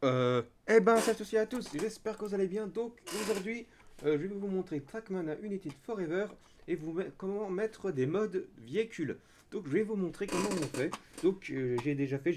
Eh ben, salut aussi à tous, j'espère que vous allez bien. Donc, aujourd'hui, je vais vous montrer Trackmania United Forever et comment mettre des modes véhicules. Donc, je vais vous montrer comment on fait. Donc, j'ai déjà fait,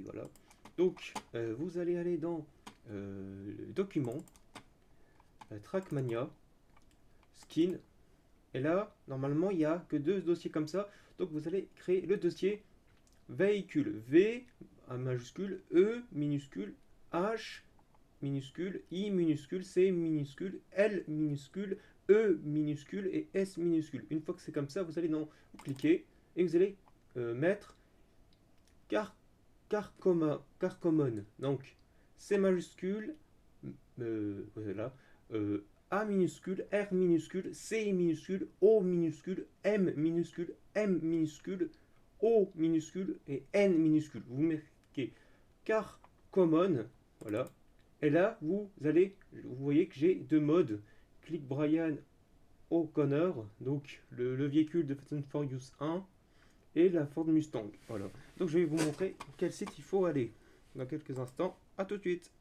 Voilà. Donc, vous allez aller dans Documents, Trackmania, Skin, et là, normalement, il n'y a que deux dossiers comme ça. Donc, vous allez créer le dossier véhicule, V, A majuscule, E minuscule, H minuscule, I minuscule, C minuscule, L minuscule, E minuscule et S minuscule. Une fois que c'est comme ça, vous allez vous cliquez et vous allez mettre car, common. Donc C majuscule, voilà, A minuscule, R minuscule, C minuscule, O minuscule, M minuscule, M minuscule, O minuscule et N minuscule. Vous mettez car common, voilà. Et là, vous voyez que j'ai deux modes. Click Brian O'Connor, donc le véhicule de Fast and Furious 1 et la Ford Mustang. Voilà. Donc je vais vous montrer quel site il faut aller dans quelques instants. À tout de suite.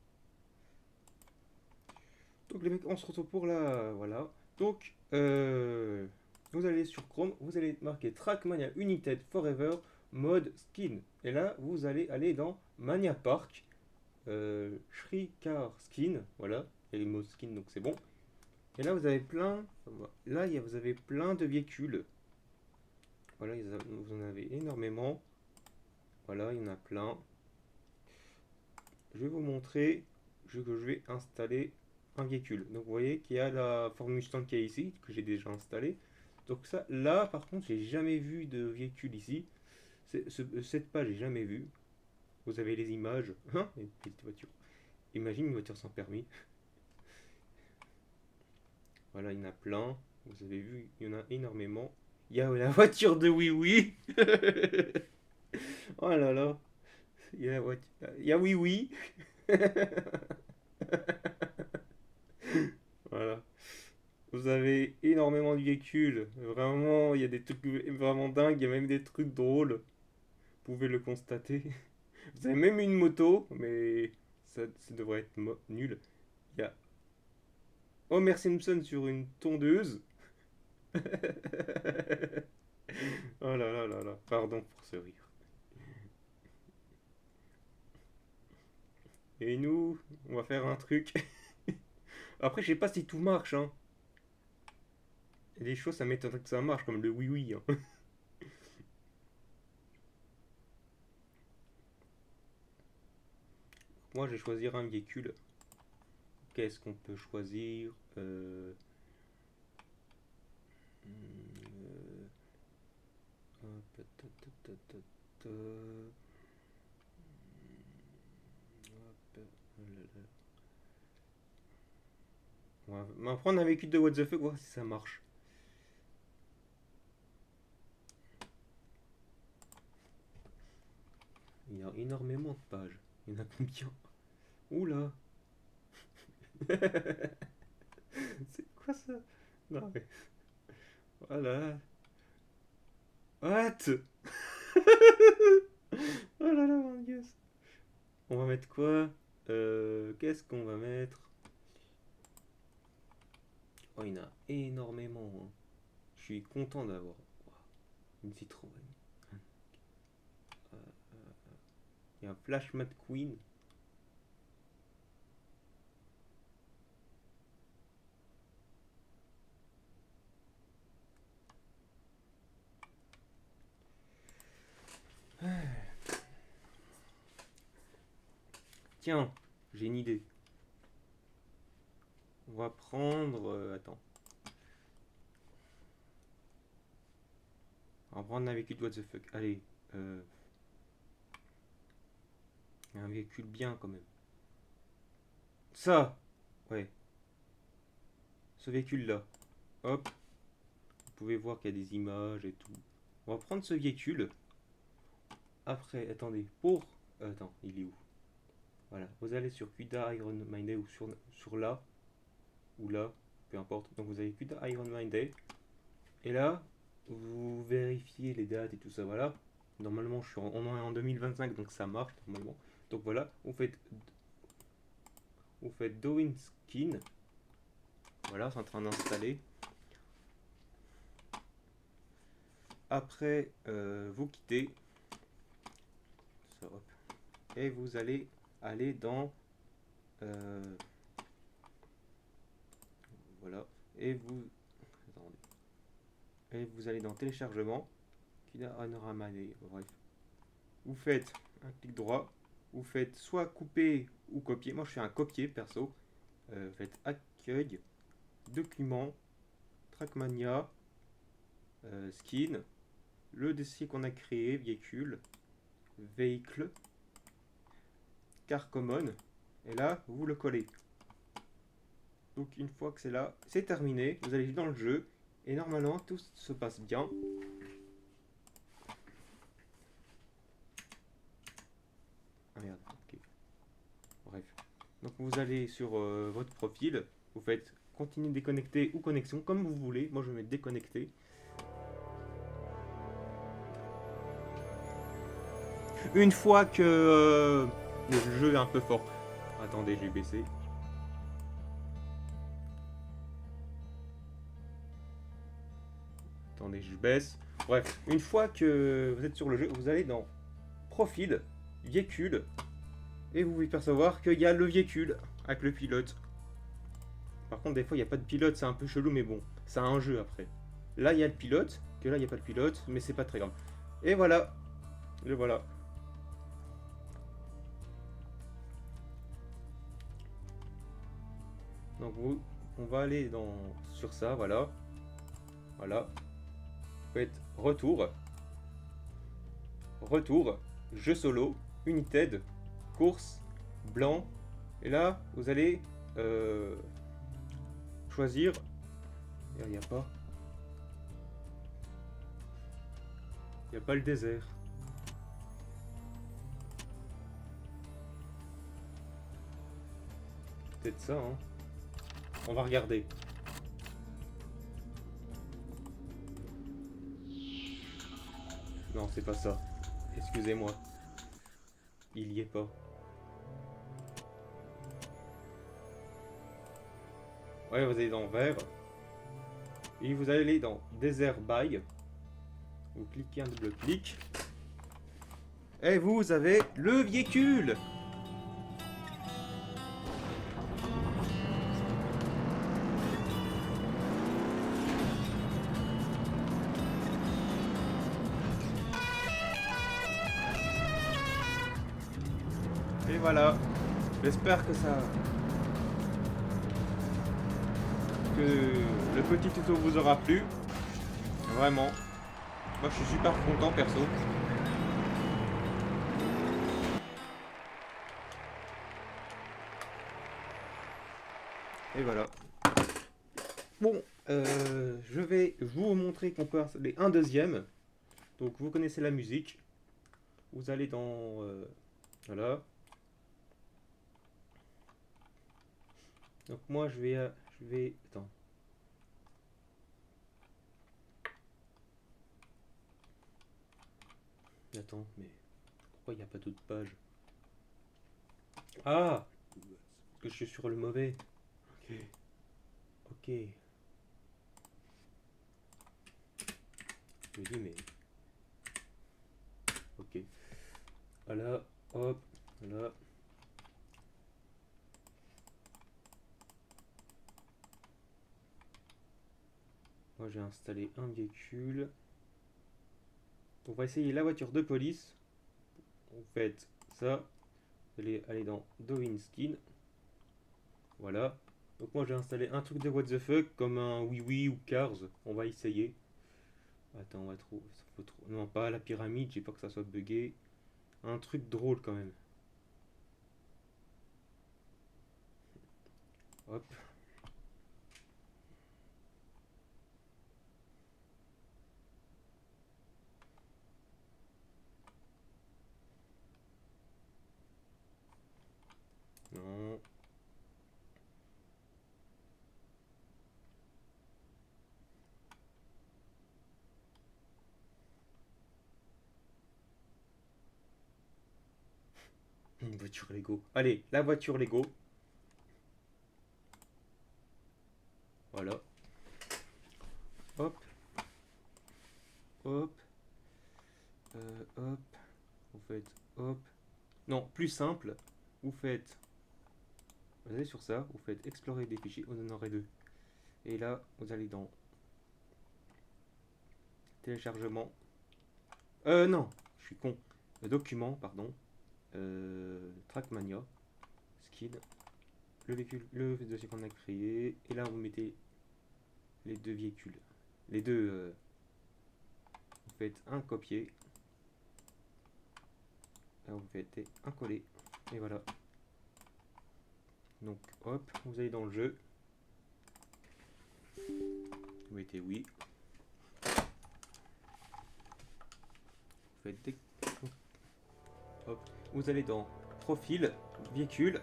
Donc les mecs, on se retrouve pour la... Voilà. Donc, vous allez sur Chrome, vous allez marquer Trackmania United Forever mode skin. Et là, vous allez aller dans Mania Park, Shrikar Skin, voilà, il y a les mots skin donc c'est bon. Et là vous avez plein, là vous avez plein de véhicules, voilà, vous en avez énormément, voilà, il y en a plein. Je vais vous montrer que je vais installer un véhicule. Donc vous voyez qu'il y a la Ford Mustang qui est ici, que j'ai déjà installé. Donc ça, là par contre, j'ai jamais vu de véhicule ici. Cette page, j'ai jamais vu. Vous avez les images, hein, une petite voiture. Imagine une voiture sans permis. Voilà, il y en a plein. Vous avez vu, il y en a énormément. Il y a la voiture de Oui Oui. Oh là là. Il y a la voiture. Il y a Oui Oui. Voilà. Vous avez énormément de véhicules. Vraiment, il y a des trucs vraiment dingues. Il y a même des trucs drôles. Vous pouvez le constater. Vous avez même une moto, mais ça devrait être nul. Il y a Homer Simpson sur une tondeuse. Oh là là là là. Pardon pour ce rire. Et nous, on va faire un truc. Après, je sais pas si tout marche, hein. Il y a des choses, ça m'étonnerait que ça marche, comme le oui oui, hein. Moi, je vais choisir un véhicule. Qu'est-ce qu'on peut choisir hop, on va prendre un véhicule de What the fuck, voir si ça marche. Il y a énormément de pages. Il y en a combien? Oula. C'est quoi ça? Non mais... Voilà. What? Oh là là, mon dieu. On va mettre quoi? Qu'est-ce qu'on va mettre? Oh, il y en a énormément, hein. Je suis content d'avoir une Citroën. Il y a un Flash McQueen. Tiens, j'ai une idée. On va prendre. Attends. On va prendre un véhicule what the fuck. Allez. Euh, un véhicule bien quand même. Ça. Ouais. Ce véhicule-là. Hop. Vous pouvez voir qu'il y a des images et tout. On va prendre ce véhicule. Après, attendez. Attends, il est où? Voilà. Vous allez sur Cuda Iron Minded ou sur là. Ou là. Peu importe. Donc vous avez Cuda Iron Minded. Et là, vous vérifiez les dates et tout ça. Voilà. Normalement, on est en 2025, donc ça marche normalement. Donc voilà. Vous faites vous faites Dowin Skin. Voilà, c'est en train d'installer. Après, vous quittez. Ça, hop. Et vous allez aller dans... voilà. Et vous... attendez. Et vous allez dans téléchargement. Bref. Vous faites un clic droit. Vous faites soit couper ou copier. Moi je fais un copier perso. Vous faites accueil, document, Trackmania, skin, le dossier qu'on a créé, véhicule, véhicule, car common. Et là vous le collez. Donc une fois que c'est là, c'est terminé. Vous allez dans le jeu. Et normalement tout se passe bien. Ah merde, ok. Bref. Donc vous allez sur votre profil, vous faites continuer déconnecté ou connexion, comme vous voulez. Moi je vais mettre déconnecté. Une fois que le jeu est un peu fort. Attendez, je vais baisser. Attendez, je baisse. Bref, une fois que vous êtes sur le jeu, vous allez dans profil, véhicule, et vous pouvez percevoir qu'il y a le véhicule avec le pilote. Par contre, des fois, il n'y a pas de pilote, c'est un peu chelou, mais bon, c'est un jeu après. Là, il y a le pilote, que là, il n'y a pas de pilote, mais c'est pas très grave. Et voilà, le voilà. Donc, on va aller sur ça, voilà. Voilà. Vous faites retour. Retour, jeu solo, United, course, blanc. Et là, vous allez choisir. Il n'y a pas. Il n'y a pas le désert. Peut-être ça, hein. On va regarder. Non, c'est pas ça. Excusez-moi. Il y est pas. Ouais, vous allez dans vert. Et vous allez dans désert by. Vous cliquez un double clic. Et vous avez le véhicule. Et voilà. J'espère que le petit tuto vous aura plu. Vraiment. Moi je suis super content perso. Et voilà. Bon, je vais vous montrer qu'on peut installer un deuxième. Donc vous connaissez la musique. Vous allez dans... voilà. Donc moi je vais... Attends. Attends, mais pourquoi il n'y a pas d'autre page? Ah! Parce que je suis sur le mauvais. Ok. Ok. Je me dis mais... Ok. Voilà. Hop. Voilà. Moi j'ai installé un véhicule. On va essayer la voiture de police. Vous faites ça. Vous allez aller dans Dowin Skin. Voilà. Donc moi j'ai installé un truc de what the fuck comme un oui oui ou Cars. On va essayer. Attends, on va trouver. Non, pas la pyramide, j'ai pas que ça soit buggé. Un truc drôle quand même. Hop. Non. Une voiture Lego. Allez, la voiture Lego. Voilà. Hop. Hop. Hop. Vous faites hop. Non, plus simple. Vous faites... Vous allez sur ça, vous faites explorer des fichiers, vous en aurez deux. Et là, vous allez dans téléchargement. Non, je suis con. Document, pardon. Trackmania. Skin. Le véhicule, le dossier qu'on a créé. Et là, vous mettez les deux véhicules. Les deux. Vous faites un copier. Là, vous faites un coller. Et voilà. Donc, hop, vous allez dans le jeu. Vous mettez oui. Vous faites des... Hop. Vous allez dans profil, véhicule.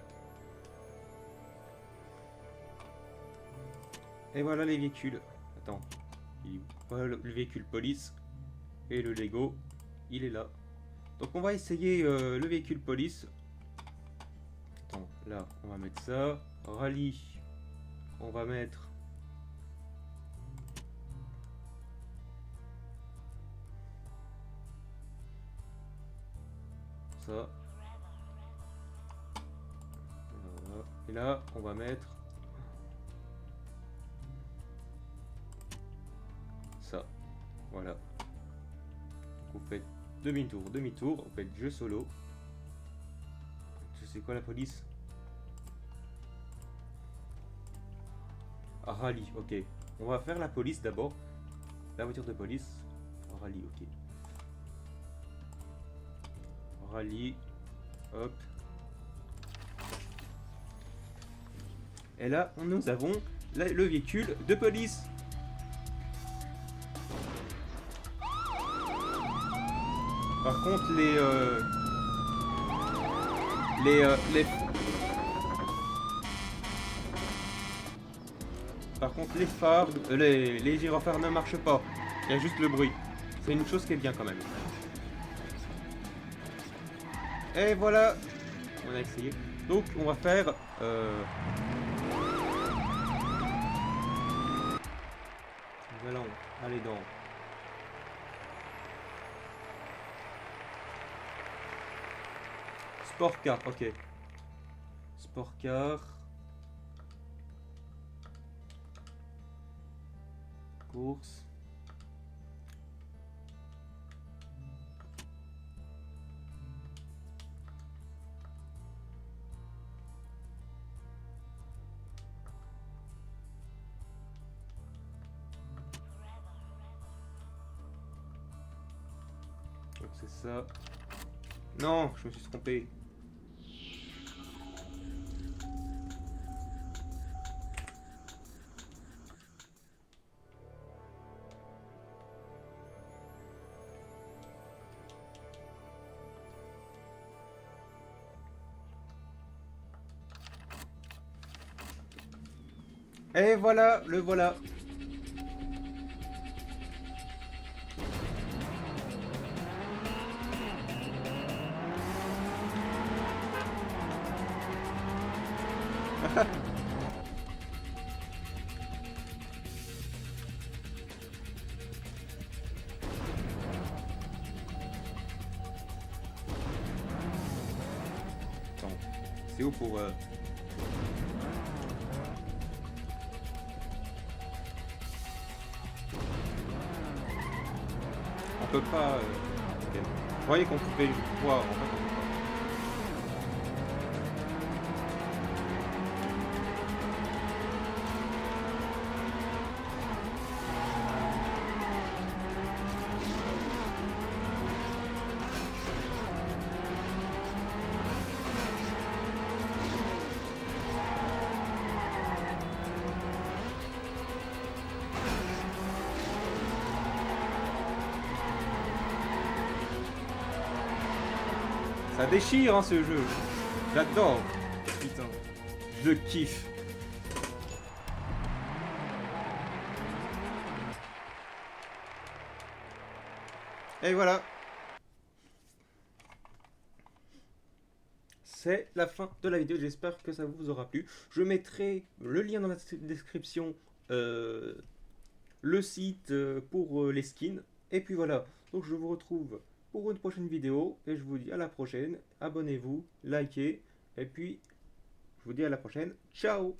Et voilà les véhicules. Attends. Voilà le véhicule police. Et le Lego, il est là. Donc on va essayer le véhicule police. Attends, là, on va mettre ça. Rallye, on va mettre... ça. Voilà. Et là, on va mettre... ça. Voilà. Donc vous faites demi-tour, demi-tour. Vous faites jeu solo. C'est quoi la police? Ah, rallye, ok. On va faire la police d'abord. La voiture de police. Rallye, ok. Rallye. Hop. Et là, nous avons le véhicule de police. Par contre, par contre, les phares, les gyrophares ne marchent pas. Il y a juste le bruit. C'est une chose qui est bien quand même. Et voilà, on a essayé. Donc, on va faire. Nous allons aller dans. Sport car, ok. Sport car. Course. Donc c'est ça. Non, je me suis trompé. Et voilà, le voilà. Attends, c'est où pour... On peut pas... ok. Vous voyez qu'on pouvait voir, en fait, on peut pas. Ça déchire hein, ce jeu. J'adore. Putain. Je kiffe. Et voilà. C'est la fin de la vidéo. J'espère que ça vous aura plu. Je mettrai le lien dans la description euh, le site pour les skins. Et puis voilà, donc je vous retrouve pour une prochaine vidéo et je vous dis à la prochaine. Abonnez-vous, likez et puis je vous dis à la prochaine. Ciao!